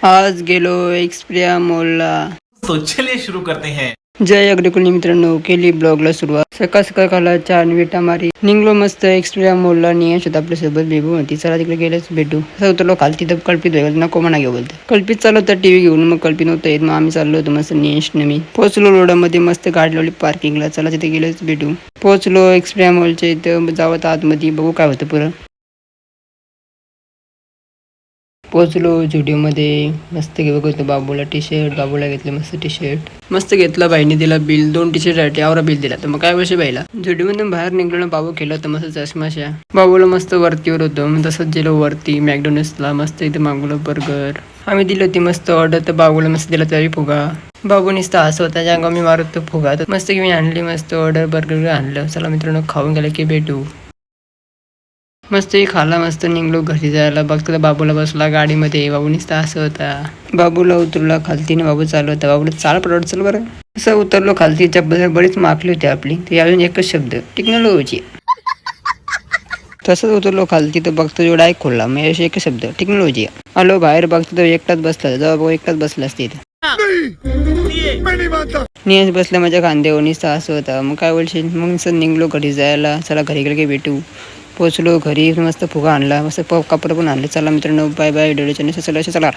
आज गेलो एक्सप्रिया मॉलला. तो चलिए शुरू करते हैं. जय अग्रिकुलनी मित्रांनो, केली ब्लॉगला सुरुवात. सकाळ सकाळ खाला चहा आणि विटा मारी निघलो मस्त एक्सप्रिया मॉलला. नियश होता आपल्यासोबत, बेबू होती. चला तिकडे गेलेच भेटू. असं उतरलो खाली, तिथं कल्पित व्हायला नको म्हणा घेऊ बोलते. कल्पित चालू होता टीव्ही घेऊन, मग कल्पित नव्हतं येत. मग आम्ही चाललो होतो मस्त नियश मी. पोहोचलो रोडामध्ये, मस्त गाडी लावली पार्किंगला. चला तिथे गेलेच भेटू. पोहोचलो एक्सप्रिया मॉलच्या इथं. जावं आतमध्ये बघू काय होतं पुरं. पोचलो झुडिओमध्ये. मस्त घेऊ होतं बाबूला टी शर्ट. बाबूला घेतलं मस्त टी शर्ट. मस्त घेतला बाईने, दिला बिल. 2 टी शर्ट आवरा बिल दिला. तर मग काय वर्षी बाईला झुडिओमधून बाहेर निघलो ना, बाबू केलं तर मस्त चष्माशा. बाबूला मस्त वरतीवर होतं. मग तसंच गेलो वरती मॅकडॉनल्ड्सला. मस्त इथे मागवलं बर्गर. आम्ही दिली होती मस्त ऑर्डर. तर बाबूला मस्त दिला तरी फुगा. बाबू नुसता हसत होता, ज्या मी मारत तो फुगा. तर मस्त की मी आणली मस्त ऑर्डर बर्गर आणलं. चला मित्रांनो, खाऊन गेलं की भेटू. मस्त खाला. मस्त निघलो घरी जायला. बघतो बाबूला बसला गाडीमध्ये. बाबू नुसता असं होता. बाबूला उतरला खालतीने. बाबू चालू होता. बाबूला चाल पडवत चल बरं. असं उतरलो खालती. चप्पल बरीच माखली होती आपली. ते अजून एकच शब्द, टेक्नॉलॉजी. तसंच उतरलो खालती. तर बघतो जेवढा ऐक खोलला. मग असे एकच शब्द, टेक्नॉलॉजी. आलो बाहेर. बघतो तो एकटाच बसला. जेव्हा बघू एकटाच बसला असते इथे. नियस बसल्या माझ्या खांद्यावर. नुसता असं होता. मग काय बोलशील. मग सर निघलो घरी जायला. चला घरी गेलं की भेटू. पोचलो घरी. मस्त फुगा आणला. मस्त कपडे पण आणले. चला मित्रांनो, बाय बाय. व्हिडिओ चला.